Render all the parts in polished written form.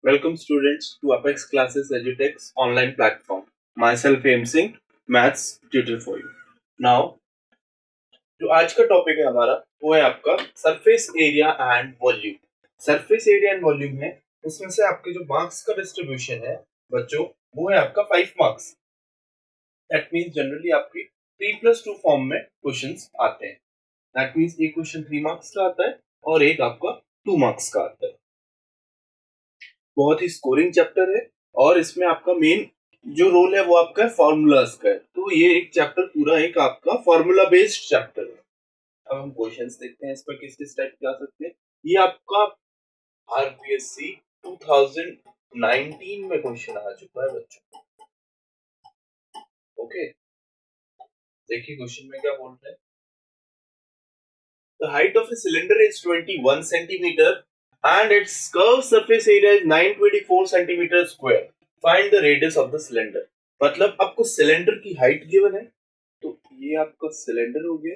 Welcome students to Apex Classes EduTech's online platform. Myself Aim Singh, Maths tutor for you. Now, जो आज का topic है हमारा वो है आपका surface area and volume. Surface area and volume है, उसमें से आपके जो मार्क्स का डिस्ट्रीब्यूशन है बच्चों वो है आपका 5 मार्क्स। दैट मींस जनरली आपकी 3+2 फॉर्म में क्वेश्चंस आते हैं। दैट मींस एक क्वेश्चन 3 मार्क्स का आता है और एक आपका 2 मार्क्स का आता है। बहुत ही स्कोरिंग चैप्टर है और इसमें आपका मेन जो रोल है वो आपका फॉर्मूलाज का है। तो ये एक चैप्टर पूरा एक आपका फॉर्मूला बेस्ड चैप्टर है। अब हम क्वेश्चंस देखते हैं इस पर किस किस टाइप के आ सकते हैं। ये आपका आरपीएससी 2019 में क्वेश्चन आ चुका है बच्चों। ओके, देखिए क्वेश्चन में क्या बोल रहे हैं। The height of a cylinder is 21 centimeter and its curved surface area is 924 centimeter square. Find the radius of the cylinder. मतलब आपको सिलेंडर की हाइट गिवन है, तो ये आपका सिलेंडर हो गया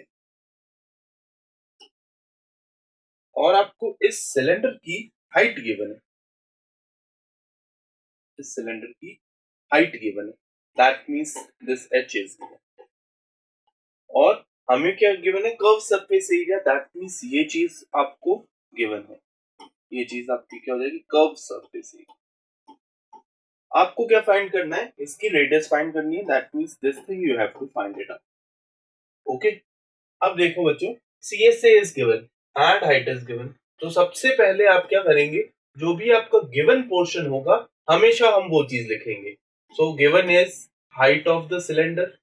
और आपको इस सिलेंडर की हाइट गिवन है। इस सिलेंडर की हाइट गिवन है, that means this h is given. और हमें क्या गिवन है, curve surface area, that means ये चीज आपको गिवन है। ये चीज आपकी क्या हो जाएगी, कर्व सरफेस एरिया। आपको क्या फाइंड करना है, इसकी रेडियस फाइंड करनी है, that means this thing you have to find it out. Okay, अब देखो बच्चों, CSA is given and height is given. तो सबसे पहले आप क्या करेंगे, जो भी आपका गिवन पोर्शन होगा हमेशा हम वो चीज लिखेंगे। So given is height of the cylinder,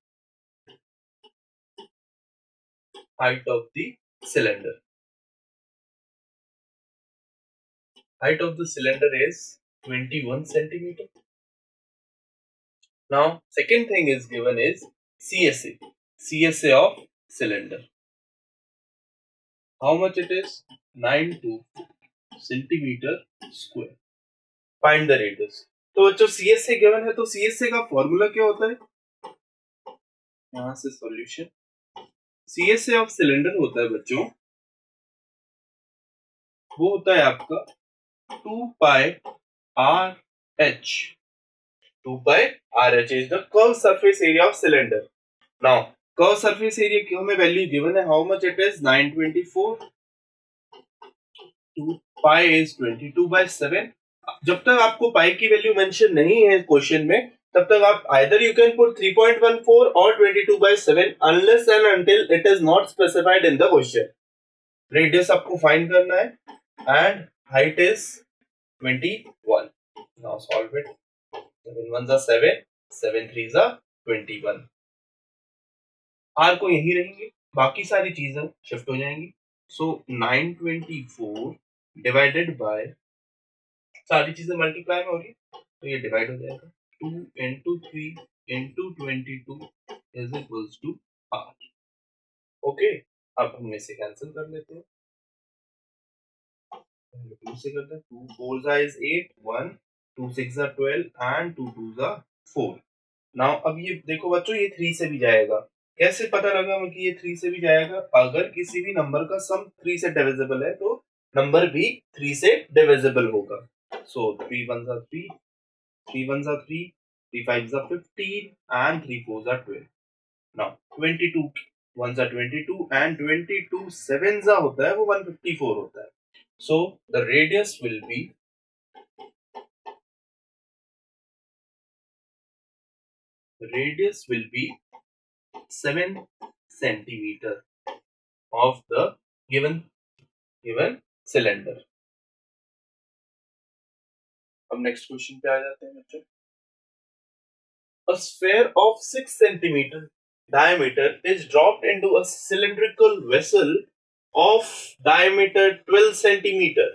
height of the cylinder, height of the cylinder is 21 centimeter. Now second thing is given is CSA, CSA of cylinder. How much it is? 92 centimeter square. Find the radius. तो बच्चों CSA given है, तो CSA का formula क्या होता है, यहां से सॉल्यूशन। CSA ऑफ सिलेंडर होता है बच्चों, वो होता है आपका 2 पाई R H. 2 pi RH is the curved surface area of cylinder. Now, curved surface area की हमें वैल्यू गिवन है, how much it is? 924. 2 pi is 22/7. जब तक आपको पाई की वैल्यू मेंशन नहीं है क्वेश्चन में, तब तक आप either you can put 3.14 or 22/7 unless and until it is not specified in the question. Radius आपको फाइंड करना है and height is 21. Now solve it. 7 1s are 7, 7 3s are 21. Are को यही रहेंगे, बाकी सारी चीजें शिफ्ट हो जाएंगी। सो 924 डिवाइडेड बाय, सारी चीजें मल्टीप्लाई में हो रही है तो ये डिवाइड हो जाएगा। 2 into 3 into 22 is equals to R. Okay, अब हम इसे कैंसिल कर लेते हैं। 2 से करते हैं, 2 4s is 8, 1 2 6s are 12 and 2 2s are 4. Now अब ये देखो बच्चों, ये 3 से भी जाएगा। कैसे पता लगा हमें कि ये 3 से भी जाएगा, अगर किसी भी नंबर का सम 3 से डिविजिबल है तो नंबर भी 3 से डिविजिबल होगा। सो 3 1s are 3, 3 1s are 3, 3 5s are 15 and 3 4s are 12. Now 22 1s are 22 and 22 7s होता है वो 154 होता है। So the radius will be, radius will be 7 centimeter of the given cylinder. अब नेक्स्ट क्वेश्चन पे आ जाते हैं बच्चों। A sphere of 6 centimeter diameter is dropped into a cylindrical vessel of diameter 12 centimeter.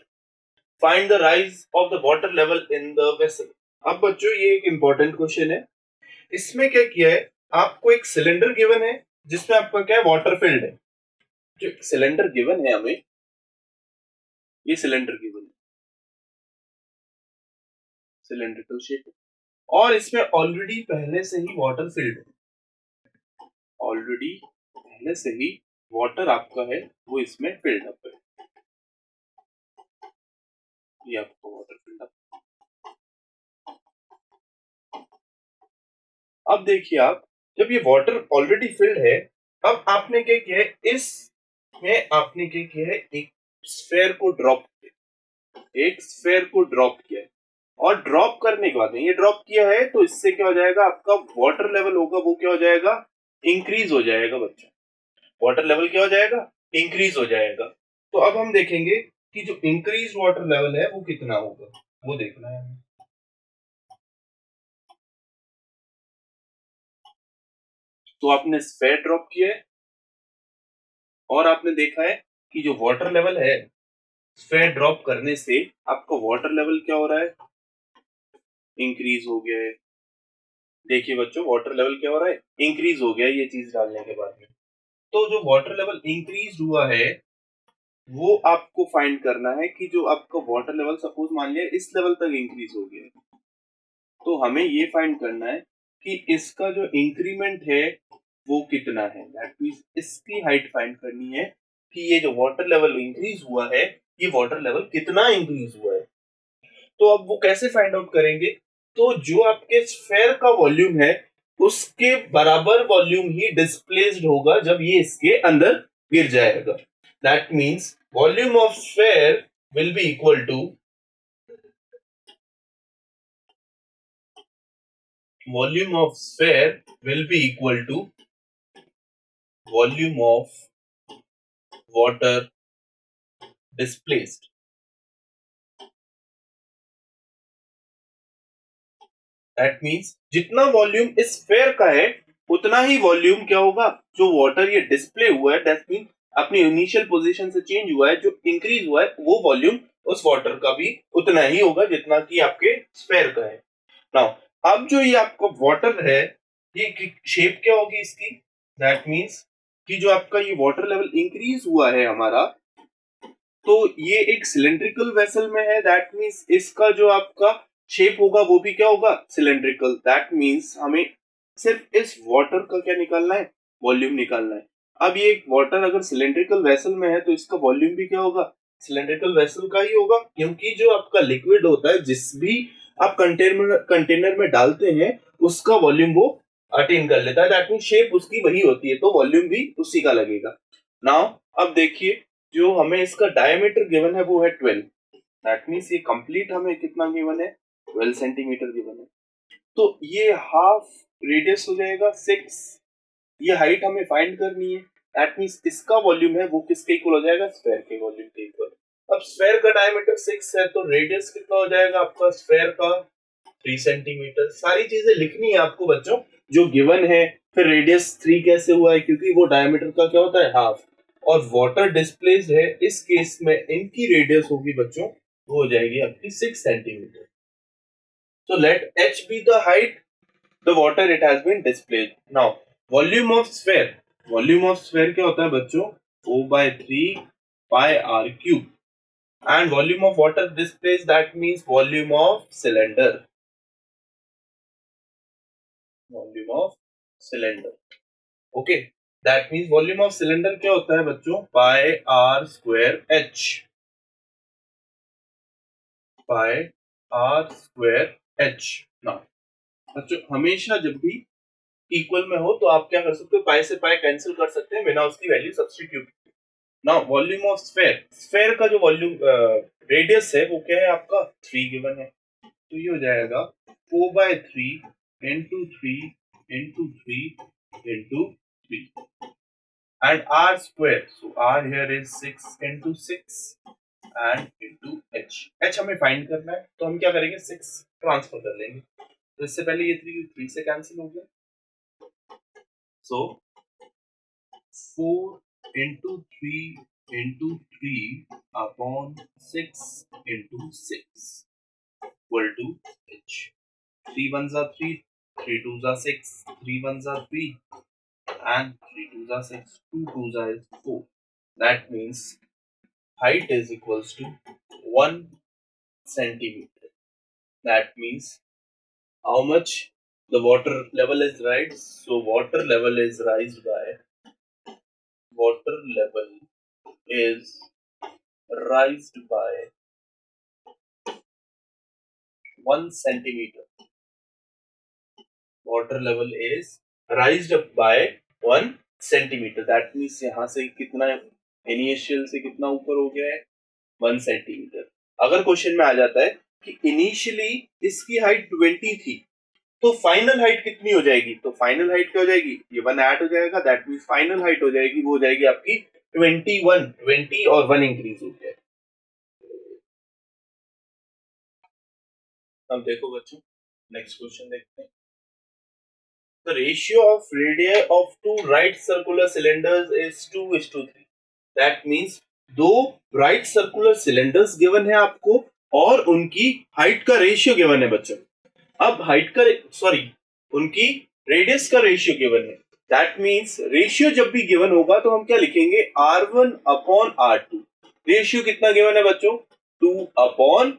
Find the rise of the water level in the vessel. अब बच्चों ये एक important question है। इसमें क्या किया है, आपको एक सिलेंडर गिवन है जिसमें आपका क्या है, वाटर फिल्ड है। जो सिलेंडर गिवन है हमें, ये सिलेंडर गिवन है, सिलेंड्रिकल शेप, और इसमें ऑलरेडी पहले से ही वाटर फिल्ड है। ऑलरेडी पहले से ही वाटर आपका है वो इसमें फिल्ड अप है। ये आपका वाटर फिल्ड अप। अब देखिए आप, जब ये वाटर ऑलरेडी फिल्ड है, अब आपने क्या किया है, इसमें आपने क्या किया है, एक स्फेयर को ड्रॉप किया, एक स्फेयर को ड्रॉप किया है। और ड्रॉप करने के बाद ये ड्रॉप किया है तो इससे क्या हो जाएगा, आपका वाटर लेवल होगा वो क्या हो जाएगा, इंक्रीज हो जाएगा बच्चों। वाटर लेवल क्या हो जाएगा, इंक्रीज हो जाएगा। तो अब हम देखेंगे कि जो इंक्रीज वाटर लेवल है वो कितना होगा, वो देखना है हमें। तो आपने स्फेयर ड्रॉप किया है और आपने देखा है कि जो वाटर लेवल है, स्फेयर ड्रॉप करने से आपका वाटर लेवल क्या हो रहा है, इंक्रीज हो गया है। देखिए बच्चों, वाटर लेवल क्या हो रहा है, इंक्रीज हो गया है ये चीज डालने के बाद में। तो जो वाटर लेवल इंक्रीज हुआ है वो आपको फाइंड करना है कि जो आपका वाटर लेवल सपोज मान लिया इस लेवल तक इंक्रीज हो गया है, तो हमें ये फाइंड करना है कि इसका जो इंक्रीमेंट है वो कितना है। दैट मींस इसकी हाइट फाइंड करनी है कि ये जो वाटर लेवल इंक्रीज हुआ है, ये वाटर लेवल कितना इंक्रीज हुआ है। तो अब वो कैसे फाइंड आउट करेंगे, तो जो आपके स्फेयर का वॉल्यूम है उसके बराबर वॉल्यूम ही डिस्प्लेस्ड होगा जब ये इसके अंदर गिर जाएगा। That means volume of sphere will be equal to volume of sphere will be equal to volume of water displaced. That means जितना वॉल्यूम इस स्फेयर का है उतना ही वॉल्यूम क्या होगा, जो वाटर ये डिस्प्ले हुआ है, दैट मीन अपनी इनिशियल पोजीशन से चेंज हुआ है, जो इंक्रीज हुआ है वो वॉल्यूम उस वाटर का भी उतना ही होगा जितना कि आपके स्फेयर का है। नाउ अब जो ये आपका वाटर है, ये शेप क्या होगी इसकी, दैट मीन्स कि जो आपका ये वाटर लेवल इंक्रीज हुआ है हमारा, तो ये एक सिलेंड्रिकल वेसल में है। दैट मीन्स इसका जो आपका शेप होगा वो भी क्या होगा, सिलेंड्रिकल। दैट मीन्स हमें सिर्फ इस वाटर का क्या निकालना है, वॉल्यूम निकालना है। अब ये वाटर अगर सिलेंड्रिकल वेसल में है तो इसका वॉल्यूम भी क्या होगा, सिलेंड्रिकल वेसल का ही होगा, क्योंकि जो आपका लिक्विड होता है जिस भी आप कंटेनर में डालते हैं उसका वॉल्यूम वो अटेन कर लेता है। दैट मीन शेप उसकी वही होती है तो वॉल्यूम भी उसी का लगेगा। नाउ अब देखिए, जो हमें इसका डायमीटर गिवन है वो है 12। दैट मीन्स ये कंप्लीट हमें कितना गिवन है, 12 सेंटीमीटर गिवन है। तो ये हाफ रेडियस हो जाएगा 6। ये हाइट हमें फाइंड करनी है। दैट मीन्स इसका वॉल्यूम है वो किसके इक्वल हो जाएगा, स्फेयर के वॉल्यूम के इक्वल। अब स्फेयर का डायमीटर 6 है तो रेडियस कितना हो जाएगा आपका स्फेयर का, 3 सेंटीमीटर। सारी चीजें लिखनी है आपको बच्चों जो गिवन है। फिर रेडियस 3 कैसे हुआ है, क्योंकि वो डायमीटर का क्या होता है, हाफ। और वाटर डिस्प्लेस्ड है, इस केस में इनकी रेडियस होगी बच्चों, वो हो जाएगी आपकी 6 centimetre. So let h be the height the water it has been displaced. Now volume of sphere, volume of sphere क्या होता है बच्चों, O by 3 pi r cube, and volume of water displaced that means volume of cylinder, volume of cylinder. Okay, that means volume of cylinder क्या होता है बच्चों, pi r square h, pi r square h. Now बच्चों हमेशा जब भी equal में हो तो आप क्या कर सकते हो, पाई से पाई कैंसिल कर सकते हैं बिना उसकी value substitute. Now volume of sphere, sphere का जो वॉल्यूम रेडियस है वो क्या है आपका, 3 गिवन है, तो ये हो जाएगा 4/3 into 3 into 3 into 3 and r square, so r here is 6 into 6 and into h हमें फाइंड करना है, तो हम क्या करेंगे 6 ट्रांसफर कर लेंगे, तो इससे पहले ये 3 से कैंसिल हो गया, so 4 into 3 into 3 upon 6 into 6 equal to h. 3 ones are 3, 3 twos are 6, 3 ones are 3 and 3 twos are 6, 2 twos are 4. That means height is equals to 1 centimeter. That means how much the water level is rise. So water level is raised by, water level is raised by 1 centimeter. Water level is राइज्ड up by 1 centimetre. That means यहाँ से कितना, initial से कितना ऊपर हो गया है, 1 centimetre. अगर क्वेश्चन में आ जाता है कि इनिशियली इसकी हाइट 20 थी, तो फाइनल हाइट कितनी हो जाएगी, तो फाइनल हाइट क्या हो जाएगी, ये 1 ऐड हो जाएगा, दैट मीन्स फाइनल हाइट हो जाएगी, वो हो जाएगी आपकी 21, 20 और 1 इंक्रीज हो गया। अब देखो बच्चों, नेक्स्ट क्वेश्चन देखते हैं। The ratio of radii of two right circular cylinders is 2:3. That means दो right circular cylinders given है आपको और उनकी हाइट का रेशियो गिवन है बच्चों। अब हाइट का उनकी रेडियस का रेशियो गिवन है। दैट मीन्स रेशियो जब भी गिवन होगा तो हम क्या लिखेंगे, R1/R2। रेशियो कितना गिवन है बच्चों, 2/3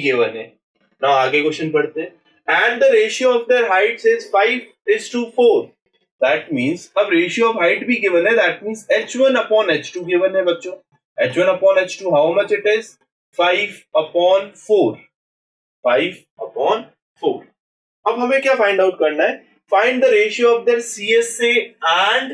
गिवन है ना। आगे क्वेश्चन पढ़ते हैं। And the ratio of there Heights is 5:4। That means अब रेशियो ऑफ हाइट भी गिवन है, दैट मीन्स H1/H2 गिवन है बच्चों। H1/H2 how much it is, 5/4। 5/4। अब हमें क्या फाइंड आउट करना है, find the ratio of their CSA and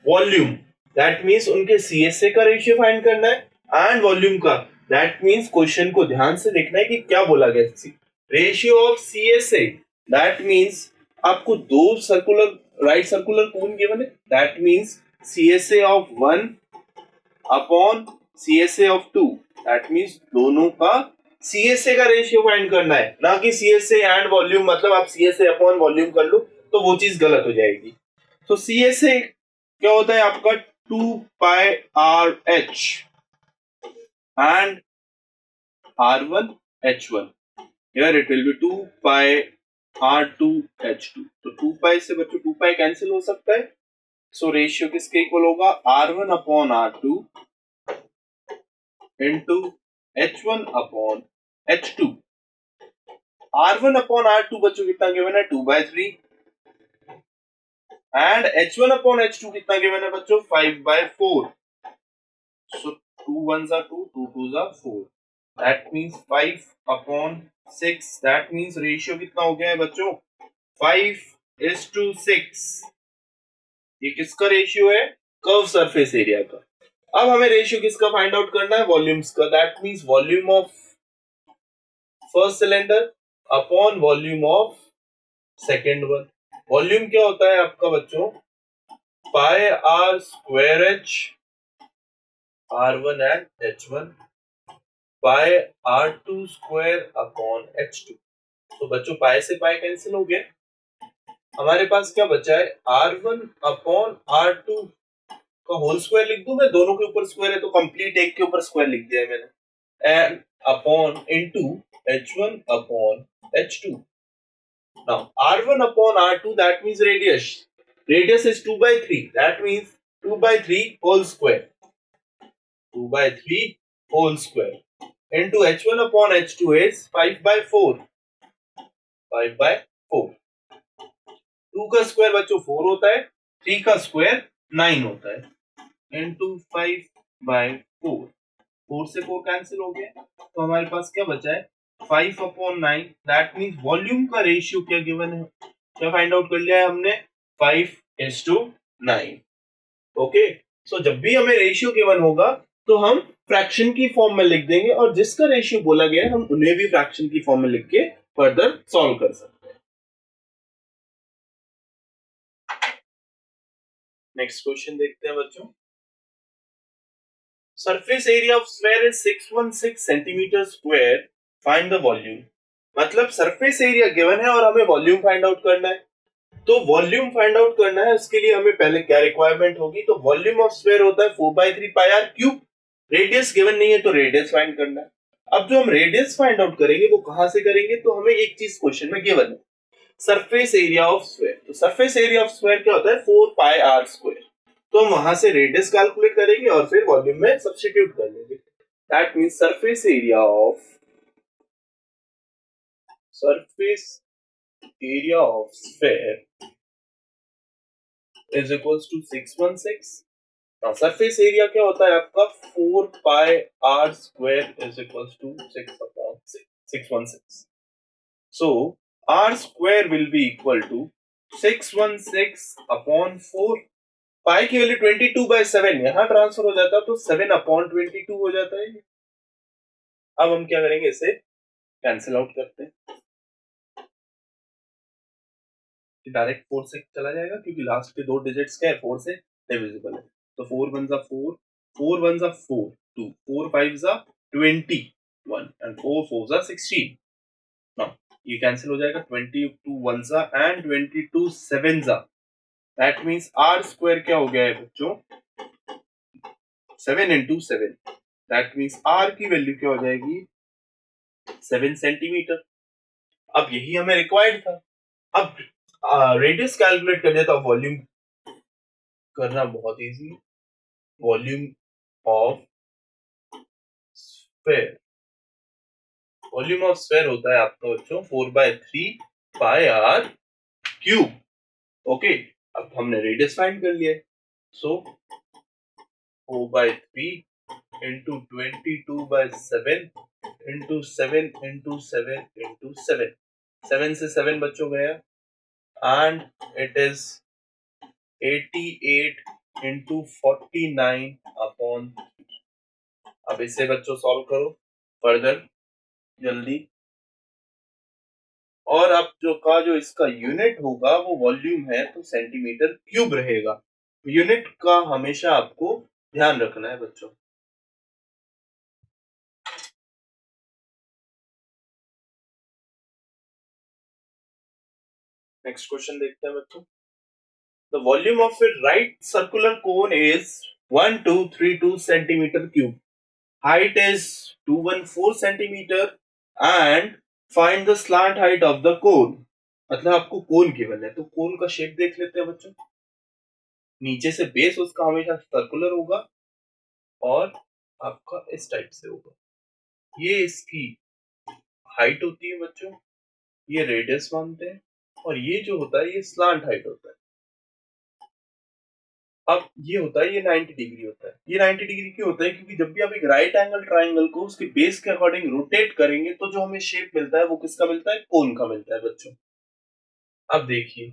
volume. That means उनके CSA का रेशियो फाइंड करना है एंड वॉल्यूम का। दैट मीन्स क्वेश्चन को ध्यान से देखना है कि क्या बोला गया, ratio of CSA। That means आपको दो circular right circular cone given है, that means CSA of 1 upon CSA of 2। That means दोनों का CSA का रेशियो फाइंड करना है, ना कि CSA एंड वॉल्यूम, मतलब आप CSA अपॉन वॉल्यूम कर लो तो वो चीज गलत हो जाएगी। तो CSA क्या होता है आपका 2πRH and R1H1। Here it will be 2πR2H2। तो 2π से बच्चों 2π कैंसिल हो सकता है, सो रेशियो किसके इक्वल होगा, R1/R2 इंटू H1/H2। R1/R2 बच्चों कितना गिवन है, 2/3 एंड H1/H2 कितना गिवन है बच्चों, 5/4। सो 2 1s are 2, 2 2s are 4। That means 5/6। That means ratio कितना हो गया है बच्चों, 5:6। ये किसका रेशियो है, कर्व सरफेस एरिया का। अब हमें रेशियो किसका फाइंड आउट करना है, वॉल्यूम्स का। That means volume of first cylinder upon volume of second one. Volume क्या होता है आपका बच्चों, πr²H R1 and H1 πr² upon H2। तो बच्चों पाई से पाई कैंसिल हो गया, हमारे पास क्या बचा है, R1/R2 का होल स्क्वायर लिख दूं मैं, दोनों के ऊपर स्क्वायर है तो कंप्लीट एक के ऊपर स्क्वायर लिख दिया है मैंने, and upon into H1/H2। Now R1/R2 that means radius is 2/3, that means 2/3 whole square, 2/3 whole square into H1/H2 is 5/4, 5/4। 2 का स्क्वायर बच्चों 4 होता है, 3 का स्क्वायर 9 होता है इनटू 5/4। 4 से 4 कैंसिल हो गया, तो हमारे पास क्या बचा है, 5/9। दैट मींस वॉल्यूम का रेशियो क्या गिवन है, क्या फाइंड आउट कर लिया है हमने, 5:9। ओके, सो जब भी हमें रेशियो गिवन होगा तो हम फ्रैक्शन की फॉर्म में लिख देंगे, और जिसका रेशियो बोला गया है हम उन्हें भी फ्रैक्शन की फॉर्म में लिख के फर्दर सॉल्व कर सकते हैं। नेक्स्ट क्वेश्चन देखते हैं बच्चों। Surface area of sphere is 616 centimetre square, find the volume. मतलब सरफेस एरिया गिवन है और हमें वॉल्यूम फाइंड आउट करना है। तो वॉल्यूम फाइंड आउट करना है, उसके लिए हमें पहले क्या रिक्वायरमेंट होगी, तो वॉल्यूम ऑफ स्फीयर होता है 4/3 πr³। रेडियस गिवन नहीं है तो रेडियस फाइंड करना है। अब जो हम रेडियस फाइंड आउट करेंगे वो कहां से करेंगे, तो हमें एक चीज क्वेश्चन में गिवन है, सरफेस एरिया ऑफ स्फीयर। तो सरफेस एरिया ऑफ स्फीयर क्या होता है, 4πr²। तो हम वहां से रेडियस कैलकुलेट करेंगे और फिर वॉल्यूम में सब्स्टिट्यूट कर लेंगे। That means surface area of sphere is equals to 616। Now surface area क्या होता है आपका, 4πr² is equals to 6/616। So r² will be equal to 616/4, pi की वैल्यू 22/7 यहाँ ट्रांसफर हो जाता तो 7/22 हो जाता है। अब हम क्या करेंगे, इसे कैंसिल आउट करते हैं, डायरेक्ट 4 से चला जाएगा क्योंकि लास्ट के दो डिजिट्स क्या है, 4 से डिविजिबल है। तो 4 1 जा 4, 4 1 जा 4 2, 4 5 जा 21 एंड 4 4 जा 16। नाउ ये कैंसिल हो जाएगा, 22 1 जा एंड 22 7 जा, दैट मींस r स्क्वायर क्या हो गया है बच्चों, 7 into 7, दैट मींस r की वैल्यू क्या हो जाएगी, 7 सेंटीमीटर। अब यही हमें रिक्वायर्ड था। अब रेडियस कैलकुलेट करने, तो वॉल्यूम करना बहुत इजी है। Volume of sphere, volume of sphere होता है आपका बच्चों 4/3 पाई r क्यूब। ओके, अब हमने रेडियस फाइंड कर लिया है, सो 4/3 into 22/7 into 7 into 7 into 7, 7 से 7 बच्चों गया and it is 88 into 49 upon। अब इसे बच्चों सॉल्व करो फर्दर जल्दी, और अब जो इसका यूनिट होगा वो वॉल्यूम है तो सेंटीमीटर क्यूब रहेगा। यूनिट का हमेशा आपको ध्यान रखना है बच्चों। नेक्स्ट क्वेश्चन देखते हैं बच्चों। The volume of a right circular cone is 1232 centimeter cube. Height is 214 centimeter and find the slant height of the cone। मतलब आपको कोन गिवन है, तो कोन का शेप देख लेते हैं बच्चों। नीचे से बेस उसका हमेशा सर्कुलर होगा और आपका इस टाइप से होगा। ये इसकी हाइट होती है बच्चों, ये रेडियस मानते हैं, और ये जो होता है ये स्लांट हाइट होता है। अब ये होता है, ये 90 डिग्री होता है। ये 90 डिग्री क्यों होता है, क्योंकि जब भी आप एक राइट एंगल ट्राइंगल को उसके बेस के अकॉर्डिंग रोटेट करेंगे तो जो हमें शेप मिलता है वो किसका मिलता है, कोन का मिलता है बच्चों। अब देखिए,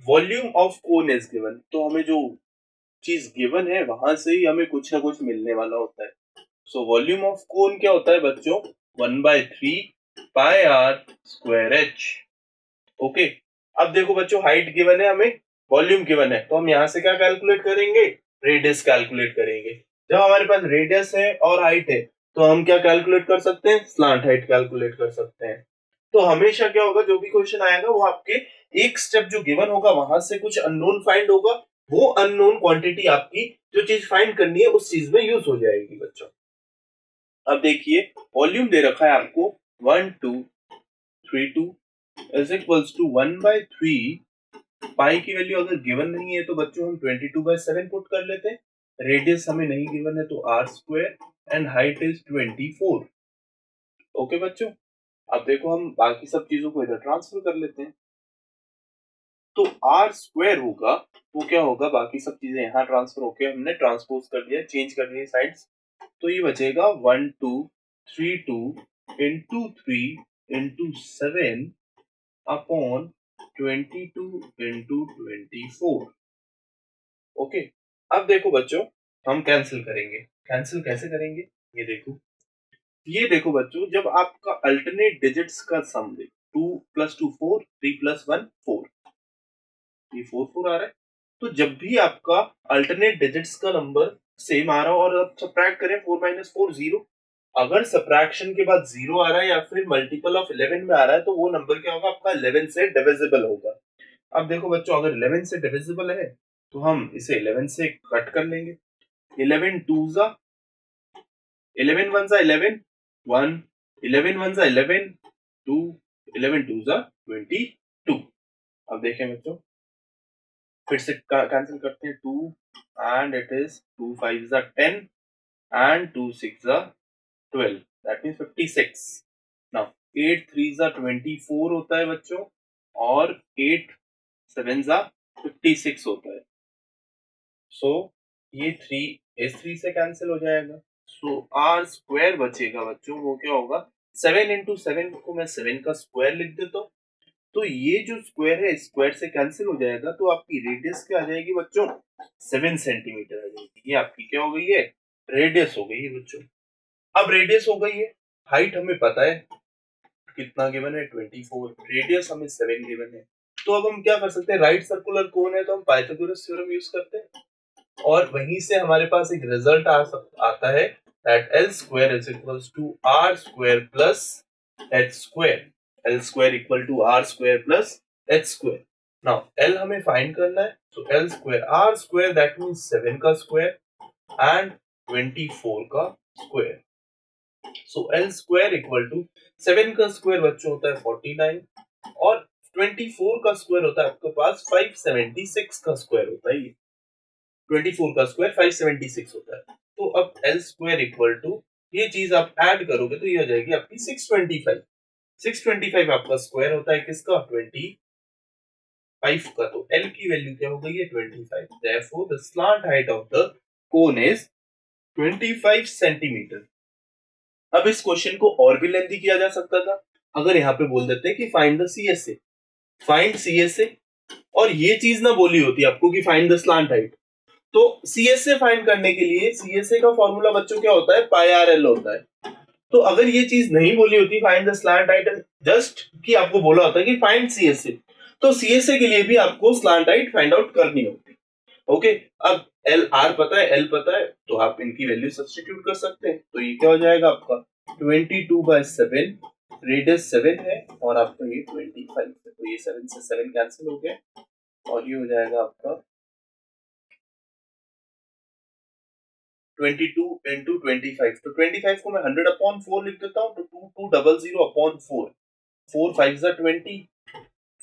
volume of cone is given, तो हमें जो चीज गिवन है वहां से ही हमें कुछ ना कुछ मिलने वाला होता है। सो वॉल्यूम ऑफ कोन क्या होता है बच्चों, 1/3 पाई आर स्क्वायर एच। ओके, अब देखो बच्चों, हाइट गिवन है हमें, वॉल्यूम गिवन है, तो हम यहाँ से क्या कैलकुलेट करेंगे, रेडियस कैलकुलेट करेंगे। जब हमारे पास रेडियस है और हाइट है तो हम क्या कैलकुलेट कर सकते हैं, स्लांट हाइट कैलकुलेट कर सकते हैं। तो हमेशा क्या होगा, जो भी क्वेश्चन आएगा वो आपके एक स्टेप जो गिवन होगा वहां से कुछ अननोन फाइंड होगा, वो अननोन क्वांटिटी आपकी जो चीज फाइंड करनी है उस चीज में यूज हो जाएगी बच्चों। अब देखिए, वॉल्यूम दे रखा है आपको 1232 इज इक्वल्स टू 1/3 पाई की वैल्यू अगर गिवन नहीं है तो बच्चों हम 22/7 पुट कर लेते हैं। रेडियस हमें नहीं गिवन है तो R square and height is 24। Okay बच्चों, अब देखो हम बाकी सब चीजों को इधर ट्रांसफर कर लेते हैं, तो आर स्क्वायर होगा, वो क्या होगा, बाकी सब चीजें यहाँ ट्रांसफर होके हमने ट्रांसपोज कर दिया, चेंज कर दिया साइड्स, तो ये बचेगा 1232 into 3 into 7 upon 22 into 24। Okay, अब देखो बच्चों, हम कैंसिल करेंगे। कैंसिल कैसे करेंगे, ये देखो बच्चों, जब आपका अल्टरनेट डिजिट्स का सम दे, 2 + 2 4, 3 + 1 4, ये 4 4 आ रहा है, तो जब भी आपका अल्टरनेट डिजिट्स का नंबर सेम आ रहा हो और आप सबट्रैक्ट करें 4 - 4 0, अगर सबट्रैक्शन के बाद 0 आ रहा है या फिर मल्टीपल ऑफ 11 में आ रहा है तो वो नंबर क्या होगा, आपका 11 से डिविजिबल होगा। अब देखो बच्चों, अगर 11 से डिविजिबल है तो हम इसे 11 से कट कर लेंगे। 11 2 जा 11 1 जा 11 1, 11 1 जा 11 2, 11 2 जा 22। अब देखें बच्चों, फिर से कैंसिल करते हैं, 2 एंड इट इज 2 5 जा 10 एंड 2 6 जा 12, दैट मींस 56। नाउ 8 3 जा 24 होता है बच्चों, और 8 7 जा 56 होता है। सो ये 3 इस 3 से कैंसिल हो जाएगा, सो आर स्क्वायर बचेगा बच्चों, वो क्या होगा, 7 into 7 को मैं 7 का स्क्वायर लिख देता हूँ, तो ये जो स्क्वायर है स्क्वायर से कैंसिल हो जाएगा, तो आपकी रेडियस क्या आ जाएगी बच्चों, 7 सेंटीमीटर आ जाएगी। ये आपकी क्या हो गई है, रेडियस हो गई है बच्चों। अब रेडियस हो गई है, हाइट हमें पता है कितना गिवन है 24, रेडियस हमें 7 गिवन है। तो अब हम क्या कर सकते हैं, राइट सर्कुलर कोन है तो हम पाइथागोरस थ्योरम यूज करते हैं, और वहीं से हमारे पास एक रिजल्ट आता है that L square is equals to R square plus H square. L square equal to R square plus H square. Now L हमें फाइंड करना है, so L square R square that means 7 का square and 24 का square. So L square equal to 7 का square बच्चों होता है 49 और 24 का square होता है आपके पास 576 का square होता है। ये 24 का स्क्वायर 576 होता है। तो अब L स्क्वायर इक्वल टू, ये चीज आप ऐड करोगे तो ये हो जाएगी आपकी 625। 625 आपका स्क्वायर होता है किसका, 25 का। तो L की वैल्यू क्या हो गई है, 25। Therefore the slant height of the cone is 25 centimetre. अब इस क्वेश्चन को और भी लेंथी किया जा सकता था, अगर यहाँ पे बोल देते कि find the CSA, find CSA, और ये चीज ना बोली होती आपको कि फाइंड द स्लांट हाइट। तो CSA फाइंड करने के लिए CSA का फॉर्मूला बच्चों क्या होता है, पाई आर एल होता है। तो अगर ये चीज नहीं बोली होती find the slant height, just कि आपको बोला होता है कि फाइंड CSA, तो CSA के लिए भी आपको स्लैंट हाइट फाइंड आउट करनी होती। ओके, अब एल आर पता है, एल पता है, तो आप इनकी वैल्यू सब्स्टिट्यूट कर सकते हैं। तो ये क्या हो जाएगा आपका 22/7, रेडियस 7 है और आपका ये 25 है, तो ये 7 से 7 कैंसिल हो गया और ये हो जाएगा आपका 22 into 25। तो 25 को मैं 100/4 लिख देता हूँ, तो 2200/4, 4 5 20,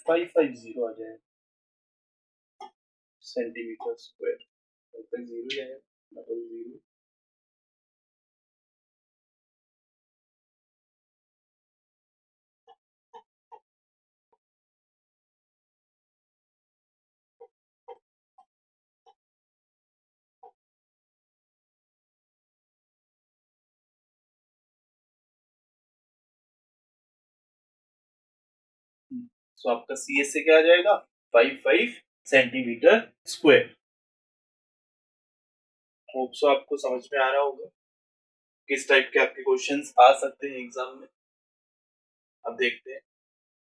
550 आ जाएगा सेंटीमीटर स्क्वायर। 550 है, 00। सो आपका CSA क्या आ जाएगा, 55 सेंटीमीटर स्क्वायर। होप सो आपको समझ में आ रहा होगा किस टाइप के आपके क्वेश्चंस आ सकते हैं एग्जाम में। अब देखते हैं।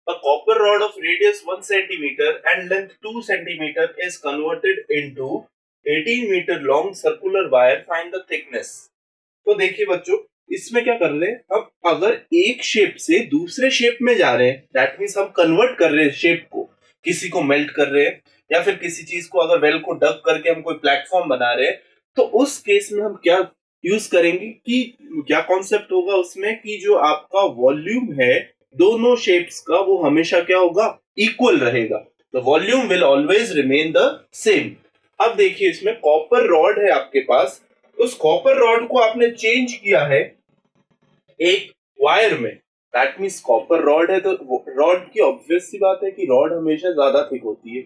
A copper rod of radius 1 centimeter and length 2 centimeter is converted into 18 meter long circular wire. Find the thickness. तो देखिए बच्चों, इसमें क्या कर रहे हैं, अब अगर एक शेप से दूसरे शेप में जा रहे हैं, दैट मीन्स हम कन्वर्ट कर रहे हैं शेप को, किसी को मेल्ट कर रहे हैं या फिर किसी चीज को अगर वेल को डग करके हम कोई प्लेटफॉर्म बना रहे हैं, तो उस केस में हम क्या यूज करेंगे कि क्या कॉन्सेप्ट होगा उसमें कि जो आपका वॉल्यूम है दोनों शेप्स का वो हमेशा क्या होगा, इक्वल रहेगा। The volume will always remain the same. अब देखिए इसमें कॉपर रॉड है आपके पास, उस कॉपर रॉड को आपने चेंज किया है एक वायर में, दैट मीन्स कॉपर रॉड है तो रॉड की ऑब्वियस सी बात है कि रॉड हमेशा ज्यादा थिक होती है।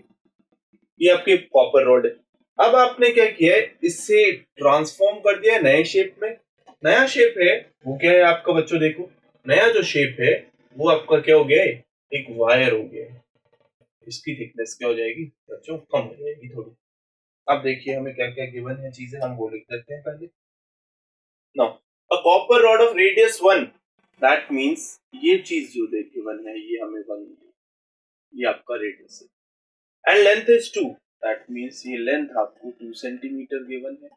ये आपके कॉपर रॉड है। अब आपने क्या किया है, इससे ट्रांसफॉर्म कर दिया नए शेप में। नया शेप है वो क्या है आपका बच्चों, देखो नया जो शेप है वो आपका क्या हो गया है, एक वायर हो गया है। इसकी थिकनेस क्या हो जाएगी बच्चों, कम हो जाएगी थोड़ी। अब देखिए हमें क्या क्या गिवन है चीजें, हम वो लिख देते हैं पहले। Now a copper rod of radius 1, that means ये चीज जो देखिए 1 है, ये हमें 1, ये आपका रेडियस है, and length is 2, that means ये लेंथ आपको 2 सेंटीमीटर गिवन है।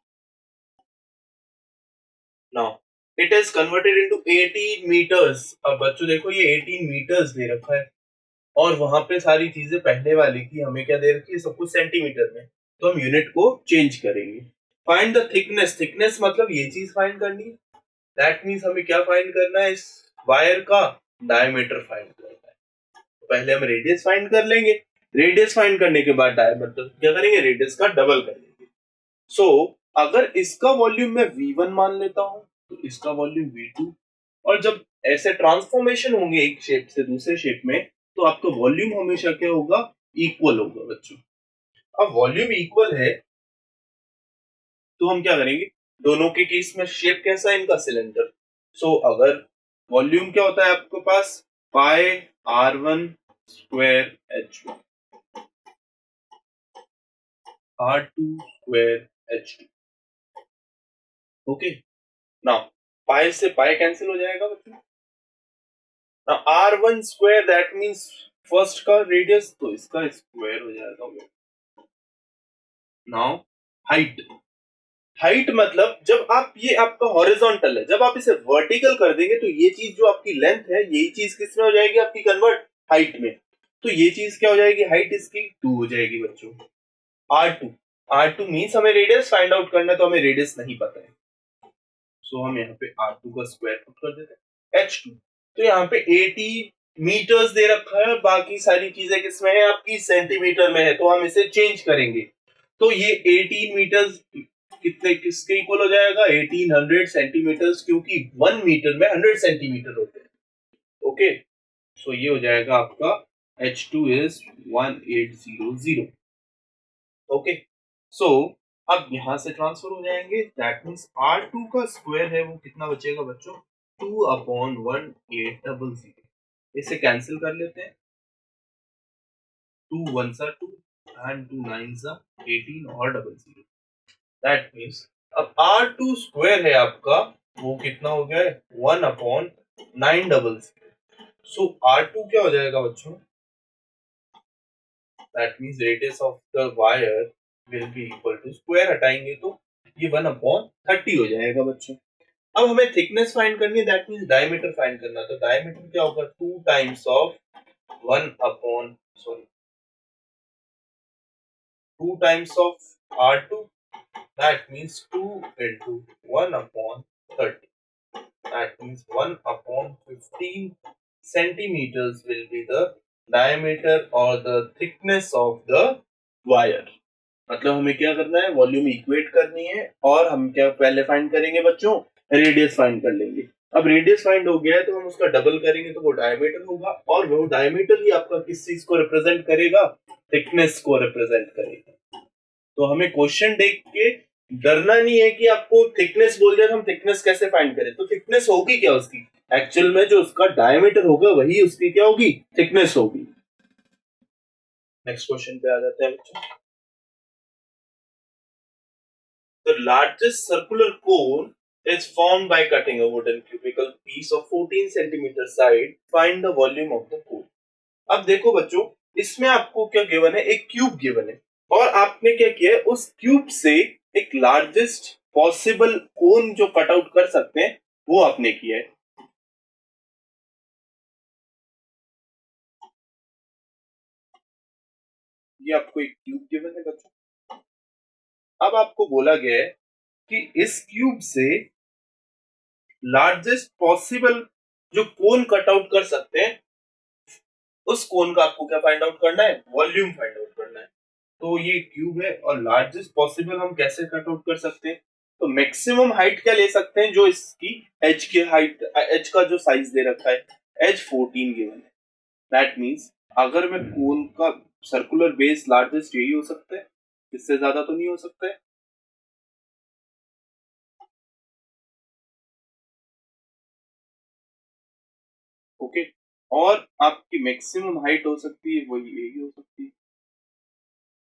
Now it is converted into 18 metres. अब बच्चों देखो ये 18 मीटर्स दे रखा है और वहां पे सारी चीजें पहले वाली की हमें क्या दे रखी है, सब कुछ सेंटीमीटर में, तो हम यूनिट को चेंज करेंगे। फाइंड द थिकनेस, थिकनेस मतलब ये चीज फाइंड करनी है, दैट मींस हमें क्या फाइंड करना है, इस वायर का डायमीटर फाइंड करना है। तो पहले हम रेडियस फाइंड कर लेंगे, रेडियस फाइंड करने के बाद डायमीटर क्या करेंगे, रेडियस का डबल कर लेंगे। सो अगर इसका वॉल्यूम मैं V1 मान लेता हूं तो इसका वॉल्यूम V2, और जब ऐसे ट्रांसफॉर्मेशन होंगे एक शेप से दूसरे शेप में तो आपका वॉल्यूम हमेशा क्या होगा, इक्वल होगा बच्चों। अब वॉल्यूम इक्वल है तो हम क्या करेंगे, दोनों के केस में शेप कैसा है इनका, सिलेंडर। सो अगर वॉल्यूम क्या होता है आपके पास, pi R1 square H1, R2 square H2. Okay, now pi से पाई कैंसिल हो जाएगा बच्चों. Now R1 square that means first का रेडियस, तो इसका स्क्वायर हो जाएगा. नाउ हाइट, हाइट मतलब जब आप, ये आपका हॉरिजॉन्टल है, जब आप इसे वर्टिकल कर देंगे तो ये चीज जो आपकी लेंथ है, यही चीज किस में हो जाएगी आपकी, कन्वर्ट हाइट में. तो ये चीज क्या हो जाएगी, हाइट इसकी 2 हो जाएगी बच्चों. R2, R2 मींस हमें रेडियस फाइंड आउट करना है, तो हमें रेडियस नहीं पता है, सो हम यहाँ पे R2 का स्क्वायर पुट कर देते हैं. H2, तो यहाँ पे 80 मीटर्स दे रखा है, बाकी सारी चीजें किसमें है आपकी, सेंटीमीटर में है, तो हम इसे चेंज करेंगे. तो ये 18 मीटर्स कितने, किसके इक्वल हो जाएगा, 1800 सेंटीमीटर्स, क्योंकि 1 मीटर में 100 सेंटीमीटर होते हैं. ओके, सो ये हो जाएगा आपका H2 is 1800. ओके, सो अब यहां से ट्रांसफर हो जाएंगे, दैट मींस R2 का स्क्वायर है वो कितना बचेगा बच्चों, 2/1800. इसे कैंसिल कर लेते हैं, 2 1s are 2 and 2 9s are 18 और 00. दैट मींस अब R2 स्क्वायर है आपका, वो कितना हो गया है, 1/900. सो R2 क्या हो जाएगा बच्चों, that means radius of the wire will be equal to, square हटाएंगे तो ये 1/30 हो जाएगा बच्चों. अब हमें थिकनेस फाइंड करनी है, दैट मींस डायमीटर फाइंड करना है. तो डायमीटर क्या होगा, 2 times of 2 times of R2, that means 2 into 1/30. That means 1/15 centimeters will be the diameter or the thickness of the wire. मतलब हमें क्या करना है, वॉल्यूम इक्वेट करनी है, और हम क्या पहले फाइंड करेंगे बच्चों, रेडियस फाइंड कर लेंगे. अब रेडियस फाइंड हो गया है तो हम उसका डबल करेंगे तो वो डायमीटर होगा, और वो डायमीटर ही आपका किस चीज को रिप्रेजेंट करेगा, थिकनेस को रिप्रेजेंट करेगा. तो हमें क्वेश्चन देख के डरना नहीं है कि आपको थिकनेस बोल दिया तो हम थिकनेस कैसे फाइंड करें. तो थिकनेस होगी क्या उसकी, एक्चुअल में जो उसका डायमीटर होगा वही उसकी क्या होगी, थिकनेस होगी. नेक्स्ट क्वेश्चन पे आ जाते हैं बच्चों. The largest circular cone is formed by cutting a wooden cubical piece of 14 centimeter side. Find the volume of the cone. अब देखो बच्चों, इसमें आपको क्या गिवन है, एक क्यूब गिवन है, और आपने क्या किया है, उस क्यूब से एक लार्जेस्ट पॉसिबल कोन जो कट आउट कर सकते हैं वो आपने किया है. ये आपको एक क्यूब गिवन है बच्चों. अब आपको बोला गया है कि इस क्यूब से लार्जेस्ट पॉसिबल जो कोन कट आउट कर सकते हैं, उस कोन का आपको क्या फाइंड आउट करना है, वॉल्यूम फाइंड आउट करना है. तो ये क्यूब है, और लार्जेस्ट पॉसिबल हम कैसे कट आउट कर सकते हैं, तो मैक्सिमम हाइट क्या ले सकते हैं, जो इसकी एज की हाइट, एज का जो साइज दे रखा है, एज 14 गिवन है. दैट मींस अगर मैं कोन का सर्कुलर बेस लार्जेस्ट यही हो सकता है, इससे ज्यादा तो नहीं हो सकता है. ओके, और आपकी मैक्सिमम हाइट हो सकती है वही यही हो सकती है.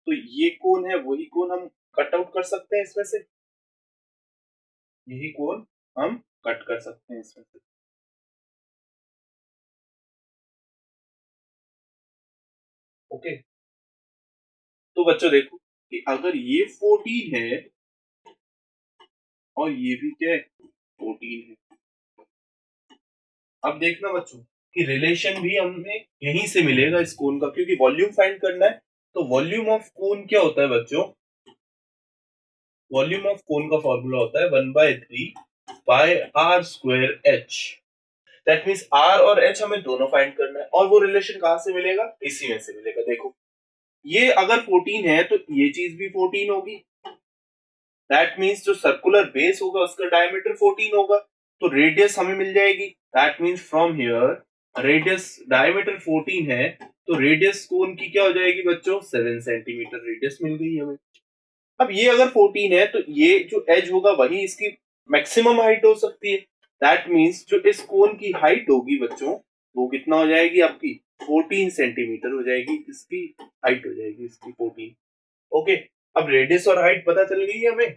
तो ये कोन है, वही कोन हम कट आउट कर सकते हैं इसमें से, यही कोन हम कट कर सकते हैं इसमें से. ओके, तो बच्चों देखो कि अगर ये 14 है और ये भी क्या है, 14 है. अब देखना बच्चों कि रिलेशन भी हमें यहीं से मिलेगा इस कोन का, क्योंकि वॉल्यूम फाइंड करना है. तो वॉल्यूम ऑफ कोन क्या होता है बच्चों, वॉल्यूम ऑफ कोन का फॉर्मूला होता है 1/3 पाई r square h. That means r और h हमें दोनों फाइंड करना है, और वो रिलेशन कहां से मिलेगा, इसी में से मिलेगा. देखो ये अगर 14 है तो ये चीज भी 14 होगी. दैट मींस जो सर्कुलर बेस होगा उसका डायमीटर 14 होगा, तो रेडियस हमें मिल जाएगी. That means from here radius, diameter 14 है तो रेडियस कोन की क्या हो जाएगी बच्चों, 7 सेंटीमीटर रेडियस मिल गई हमें. अब ये अगर 14 है तो ये जो एज होगा वही इसकी मैक्सिमम हाइट हो सकती है. दैट मींस जो इस कोन की हाइट होगी बच्चों, वो कितना हो जाएगी आपकी, 14 सेंटीमीटर हो जाएगी, इसकी हाइट हो जाएगी इसकी 14। ओके, अब रेडियस और हाइट पता चल गई हमें,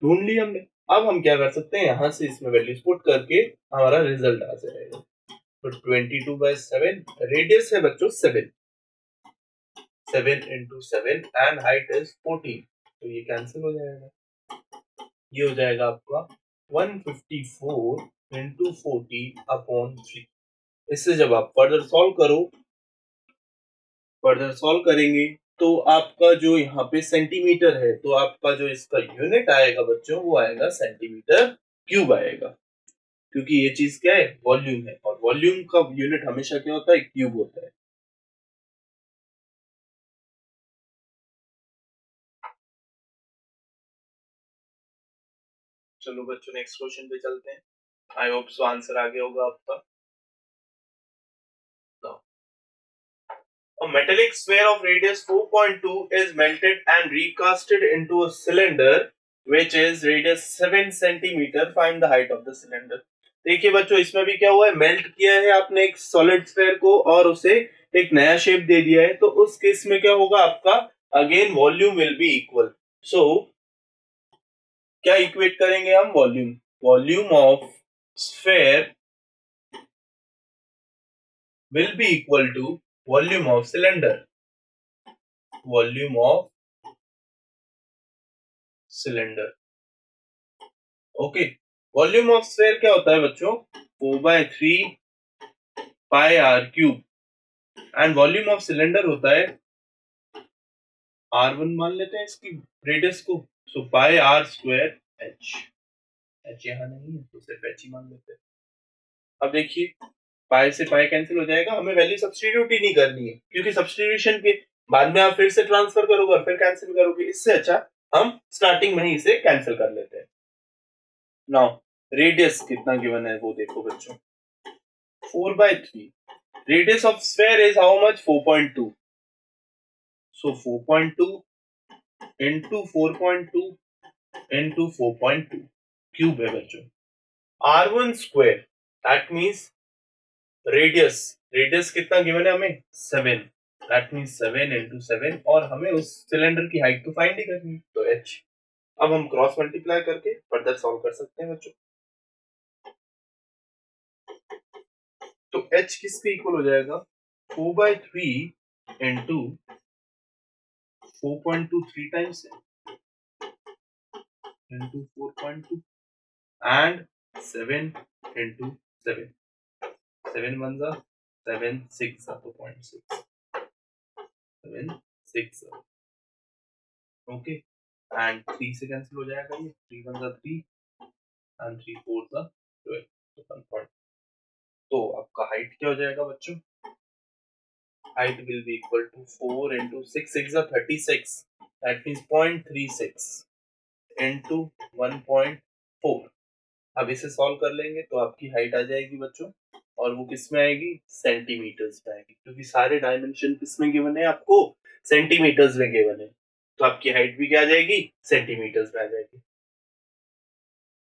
ढूंढ ली हमने। अब हम क्या कर सकते हैं, यहाँ से इसमें वैल्यूज पुट करके हमारा रिजल्ट आ जाएगा। तो 22/7 रेडियस है बच्चों 7 into 7 एंड हाइट इज 14, तो ये कैंसिल हो जाएगा। ये हो जाएगा आपका 154 into 14/3। इससे जब आप फर्दर सॉल्व करेंगे तो आपका जो यहाँ पे सेंटीमीटर है, तो आपका जो इसका यूनिट आएगा बच्चों वो आएगा सेंटीमीटर क्यूब आएगा, क्योंकि ये चीज क्या है, वॉल्यूम है, और वॉल्यूम का यूनिट हमेशा क्या होता है, क्यूब होता है। चलो बच्चों नेक्स्ट क्वेश्चन पे चलते हैं। आई होप सो आंसर आ गया होगा आपका। A metallic sphere of radius 4.2 is melted and recasted into a cylinder which is radius 7 centimeter. Find the height of the cylinder. देखिए बच्चों, इसमें भी क्या हुआ है, मेल्ट किया है आपने एक सॉलिड स्फीयर को और उसे एक नया शेप दे दिया है, तो उस केस में क्या होगा आपका, again volume will be equal. So क्या इक्वेट करेंगे हम, volume of sphere will be equal to volume of cylinder. Okay, volume of sphere क्या होता है बच्चों, 4/3 pi r cube, and volume of cylinder होता है R1 मान लेते हैं इसकी रेडियस को, so pi r square h यहाँ नहीं है तो सिर्फ एच ही मान लेते हैं। अब देखिए पाई से पाई कैंसिल हो जाएगा, हमें वैल्यू सब्स्टिट्यूट ही नहीं करनी है, क्योंकि सब्स्टिट्यूशन के बाद में आप फिर से ट्रांसफर करोगे और फिर कैंसिल करोगे, इससे अच्छा हम स्टार्टिंग में ही इसे कैंसिल कर लेते हैं। नाउ रेडियस कितना गिवन है वो देखो बच्चों, 4/3। Radius of sphere is how much, 4.2, so 4.2 into 4.2 into 4.2 cube है बच्चों। R1 square that means radius कितना गिवन है हमें, 7, दैट मींस 7 into 7, और हमें उस सिलेंडर की हाइट तो फाइंड ही करनी है, तो h। अब हम क्रॉस मल्टीप्लाई करके फर्दर सॉल्व कर सकते हैं बच्चों। तो h किसके इक्वल हो जाएगा, 4/3 into 4.2 3 times into 4.2 and 7 into 7, 7 1 जा 7 6 जा तो 0.6, 7 6 ओके, एंड 3 से कैंसिल हो जाएगा, ये 3 1 जा 3 एंड 3 4 जा 12, तो 1 तो आपका हाइट क्या हो जाएगा बच्चों, height will be equal to 4 into 6 6 जा 36, दैट मींस 0.36 into 1.4। अब इसे सॉल्व कर लेंगे तो आपकी हाइट आ जाएगी बच्चों, और वो किस में आएगी, सेंटीमीटर्स में आएगी, क्योंकि सारे डायमेंशन किस में गिवन है आपको, सेंटीमीटर्स में गिवन है, तो आपकी हाइट भी क्या आ जाएगी, सेंटीमीटर्स में आ जाएगी।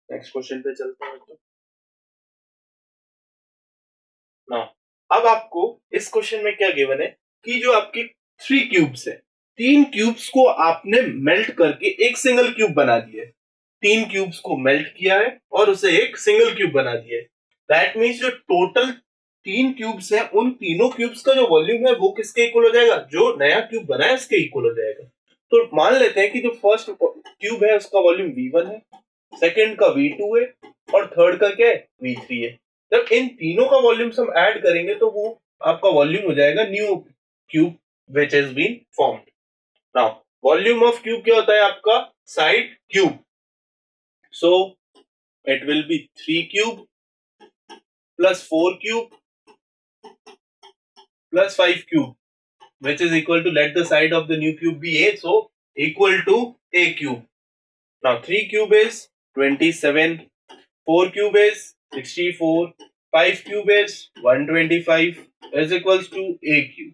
नेक्स्ट क्वेश्चन पे चलते हैं बच्चों। नाउ अब आपको इस क्वेश्चन में क्या गिवन है कि जो आपकी 3 क्यूब्स है, 3 क्यूब्स को आपने मेल्ट करके एक सिंगल क्यूब बना दिया है, 3 क्यूब्स को मेल्ट किया है और उसे एक सिंगल क्यूब बना दिया है। दैट मींस जो टोटल 3 क्यूब्स हैं, उन तीनों क्यूब्स का जो वॉल्यूम है वो किसके इक्वल हो जाएगा, जो नया क्यूब बना है उसके इक्वल हो जाएगा। तो मान लेते हैं कि जो फर्स्ट क्यूब है उसका वॉल्यूम V1 है, सेकंड का V2 है और थर्ड का क्या है, V3 है। जब इन तीनों का वॉल्यूम हम ऐड करेंगे तो वो आपका वॉल्यूम हो जाएगा new cube which has been formed. Now volume of cube क्या होता है आपका, side cube, so it will be 3 cube plus 4 cube plus 5 cube, which is equal to, let the side of the new cube be a, so equal to a cube. Now 3 cube is 27, 4 cube is 64, 5 cube is 125 is equals to a cube.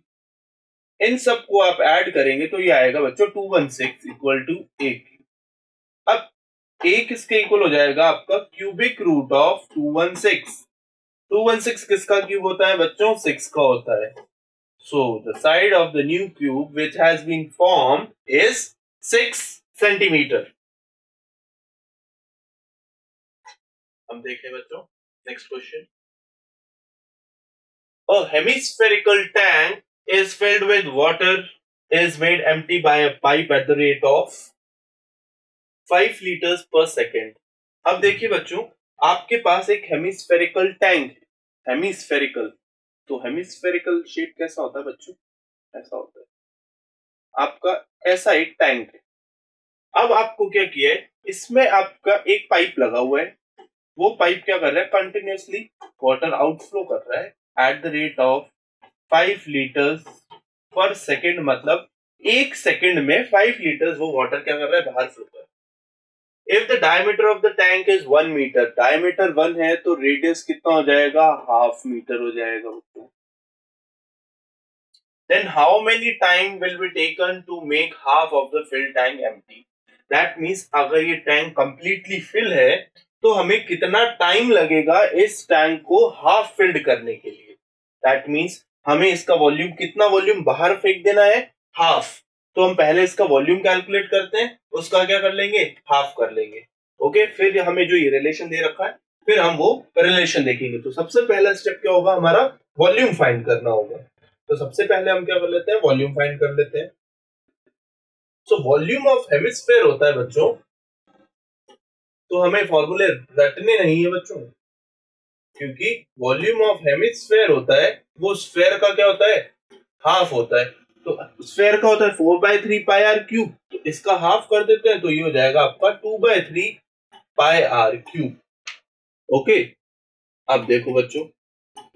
इन सब को आप add करेंगे तो ये आएगा बच्चों 216 equal to a cube। अब a किसके इक्वल हो जाएगा, आपका क्यूबिक रूट ऑफ 216। 216 किसका क्यूब होता है बच्चों, 6 का होता है, So the side of the new cube which has been formed is 6 centimeter. हम देखें बच्चों next question. A hemispherical tank is filled with water is made empty by a pipe at the rate of 5 liters per second. अब देखिए बच्चों, आपके पास एक hemispherical tank है. Hemispherical, तो हेमिस्फेरिकल शेप कैसा होता है बच्चों? ऐसा होता है. आपका ऐसा एक टैंक है. अब आपको क्या किया है, इसमें आपका एक पाइप लगा हुआ है. वो पाइप क्या कर रहा है, कंटिन्यूअसली वाटर आउटफ्लो कर रहा है at the rate of 5 litres पर सेकेंड. मतलब एक सेकेंड में 5 लीटर्स वो वाटर क्या कर रहा है, बाहर फ्लो कर रहा है. If the diameter of the tank is 1 meter, diameter 1 है तो रेडियस कितना हो जाएगा, हाफ मीटर हो जाएगा. Then how many time will be taken to make half of the filled tank empty? That means अगर ये टैंक completely fill है तो हमें कितना टाइम लगेगा इस टैंक को हाफ फिल्ड करने के लिए. That means हमें इसका वॉल्यूम, कितना वॉल्यूम बाहर फेंक देना है, हाफ. तो हम पहले इसका वॉल्यूम कैलकुलेट करते हैं, उसका क्या कर लेंगे, हाफ कर लेंगे. ओके, फिर हमें जो ये रिलेशन दे रखा है फिर हम वो रिलेशन देखेंगे. तो सबसे पहला स्टेप क्या होगा, हमारा वॉल्यूम फाइंड करना होगा. तो सबसे पहले हम क्या कर लेते हैं, वॉल्यूम फाइंड कर लेते हैं. सो वॉल्यूम ऑफ हेमिस्फेयर होता है बच्चों, तो हमें फॉर्मूले रटने नहीं है बच्चों, क्योंकि वॉल्यूम ऑफ हेमिस्फेयर होता है वो स्फेयर का क्या होता है, हाफ होता है. तो स्फेयर का होता है 4/3 पाई आर क्यूब. तो इसका हाफ कर देते हैं तो ये हो जाएगा आपका 2/3 पाई आर क्यूब. ओके, अब देखो बच्चों,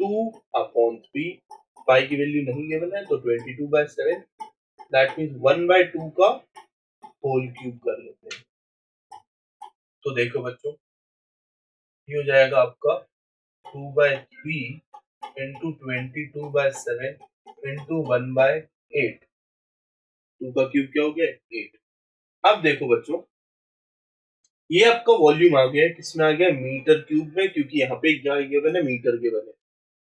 2/3 पाई की वैल्यू नहीं गिवन है तो 22/7, दैट मींस 1/2 का होल क्यूब कर लेते हैं. तो देखो बच्चों, ये हो जाएगा आपका 2/3 इंटू 22/7 इंटू 1/8. 2 का क्यूब क्या हो गया, 8. अब देखो बच्चों, ये आपका वॉल्यूम आ गया है, किसमें आ गया, मीटर क्यूब में, क्योंकि यहाँ पे क्या गिवन है, मीटर गिवन है.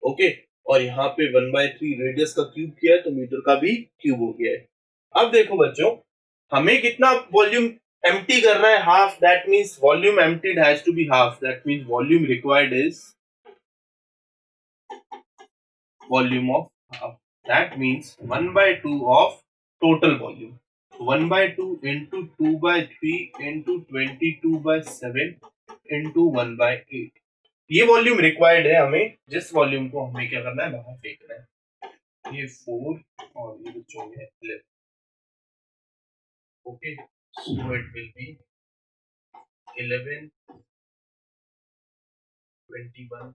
ओके, और यहाँ पे 1/3 रेडियस का क्यूब किया है तो मीटर का भी क्यूब हो गया है. अब देखो बच्चों, हमें कितना वॉल्यूम एम्प्टी करना है, half. That means volume emptied has to be half. That means volume required is volume of half. That means 1/2 of total volume. 1/2 into 2/3 into 22/7 into 1/8. ये वॉल्यूम रिक्वायर्ड है हमें, जिस वॉल्यूम को हमें क्या करना है, बाहर फेंकना है. ये 4 और ये बच्चों में 11. Okay, so it will be 11 21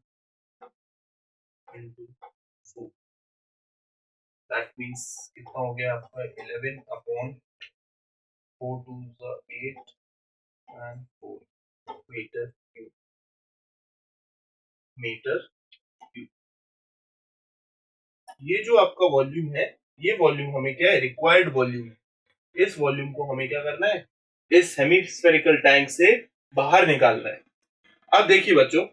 into 4. That means कितना हो गया आपका, 11/4 2 8 and 4 metre cube. Metre cube. ये जो आपका वॉल्यूम है, ये वॉल्यूम हमें क्या है, रिक्वायर्ड वॉल्यूम. इस वॉल्यूम को हमें क्या करना है, इस हेमिस्फेरिकल टैंक से बाहर निकालना है. अब देखिए बच्चों,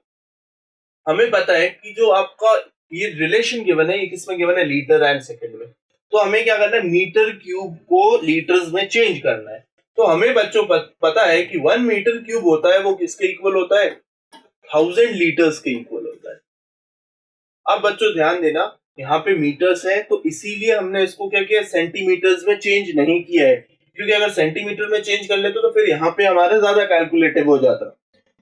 हमें पता है कि जो आपका ये रिलेशन गिवन है, ये किसमें गिवन है, लीटर एंड सेकंड में. तो हमें क्या करना है, मीटर क्यूब को लीटर्स में चेंज करना है. तो हमें बच्चों पता है कि 1 मीटर क्यूब होता है वो किसके इक्वल होता है, 1000 लीटर्स के इक्वल होता है. अब बच्चों ध्यान देना, यहाँ पे मीटर्स है तो इसीलिए हमने इसको क्या किया, सेंटीमीटर्स में चेंज नहीं किया है, क्योंकि अगर सेंटीमीटर में चेंज कर लेते तो फिर यहाँ पे हमारा ज्यादा कैलकुलेटिव हो जाता.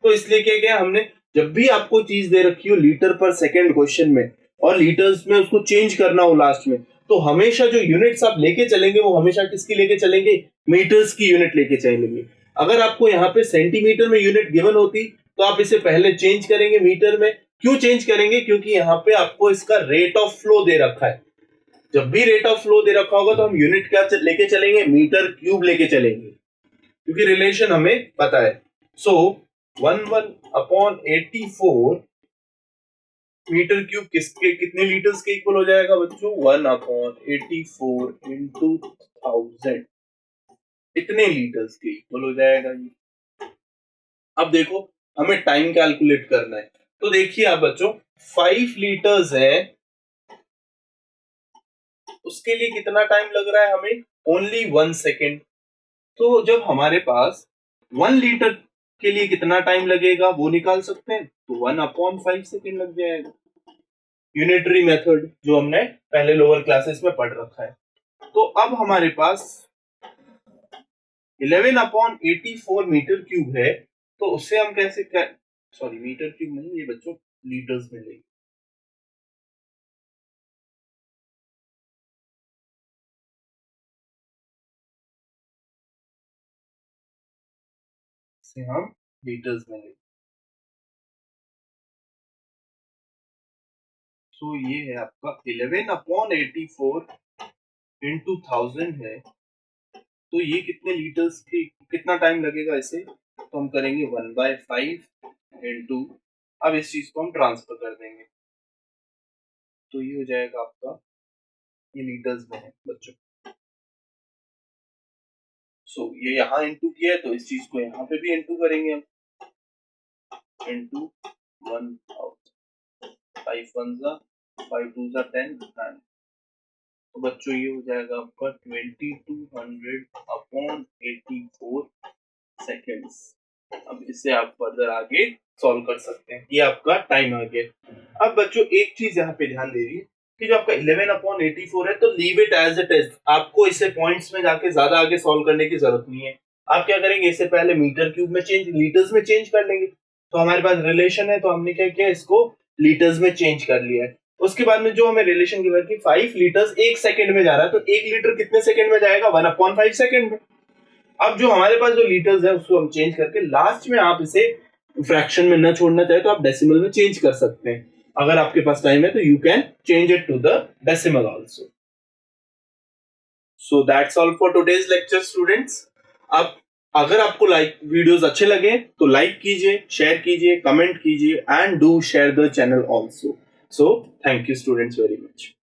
तो इसलिए क्या किया हमने, जब भी आपको चीज दे रखी हो लीटर पर सेकेंड क्वेश्चन में और लीटर्स में उसको चेंज करना हो लास्ट में, तो हमेशा जो यूनिट्स आप लेके चलेंगे वो हमेशा किसकी लेके चलेंगे, मीटर्स की यूनिट लेके चलेंगे. अगर आपको यहाँ पे सेंटीमीटर में यूनिट गिवन होती तो आप इसे पहले चेंज करेंगे मीटर में. क्यों चेंज करेंगे, क्योंकि यहाँ पे आपको इसका रेट ऑफ फ्लो दे रखा है. जब भी रेट ऑफ फ्लो दे रखा होगा तो हम यूनिट क्या लेके चलेंगे, मीटर क्यूब लेके चलेंगे, क्योंकि रिलेशन हमें पता है. सो 11/84 मीटर क्यूब किसके, कितने लीटर्स के इक्वल हो जाएगा बच्चों, 1/84 इंटू 1000, इतने लीटर्स के इक्वल हो जाएगा ये. अब देखो हमें टाइम कैलकुलेट करना है. तो देखिए आप बच्चों, 5 लीटर्स है उसके लिए कितना टाइम लग रहा है हमें? Only 1 second. तो जब हमारे पास 1 लीटर के लिए कितना टाइम लगेगा वो निकाल सकते हैं, तो 1/5 सेकेंड लग जाएगा। यूनिटरी मेथड जो हमने पहले लोअर क्लासेस में पढ़ रखा है। तो अब हमारे पास 11/84 मीटर क्यूब है, तो उससे हम कैसे सॉरी मीटर क्यूब नहीं, ये बच्चों लीटर्स में लेंगे। से हम लीटर्स में लेंगे। तो ये है आपका 11/84 इंटू 1000 है, तो ये कितने लीटर्स की, कितना टाइम लगेगा इसे, तो हम करेंगे 1/5 इंटू, अब इस चीज को हम ट्रांसफर कर देंगे, तो ये हो जाएगा आपका, ये लीटर्स में है बच्चों। सो ये यहाँ इंटू किया है, तो इस चीज को यहाँ पे भी इंटू करेंगे हम, इंटू 1000, 5 1 5 2 10 9। तो बच्चों ये हो जाएगा आपका 2200/84 सेकेंड्स। अब इससे आप फर्दर आगे सॉल्व कर सकते हैं, ये आपका टाइम आ गया। अब बच्चों एक चीज यहाँ पे ध्यान दे रही है कि जो आपका 11/84 है, तो leave it as it is, आपको इसे पॉइंट्स में जाके ज्यादा आगे सॉल्व करने की जरूरत नहीं है। आप क्या करेंगे, इससे पहले मीटर क्यूब में चेंज, लीटर्स में चेंज कर लेंगे। तो हमारे पास रिलेशन है, तो हमने क्या किया, इसको लीटर्स में चेंज कर लिया है। उसके बाद में जो हमें रिलेशन गिवन की 5 लीटर्स 1 सेकंड में जा रहा है, तो 1 लीटर कितने सेकंड में जाएगा, 1/5 सेकंड में। अब जो हमारे पास जो लीटर्स है उसको हम चेंज करके लास्ट में आप इसे फ्रैक्शन में न छोड़ना चाहे तो आप डेसिमल में चेंज कर सकते हैं। अगर आपके पास टाइम है तो you can change it to the decimal also. So that's all for today's lecture students. अब अगर आपको वीडियोस अच्छे लगे तो लाइक कीजिए, शेयर कीजिए, कमेंट कीजिए and do share the channel also. So thank you students very much.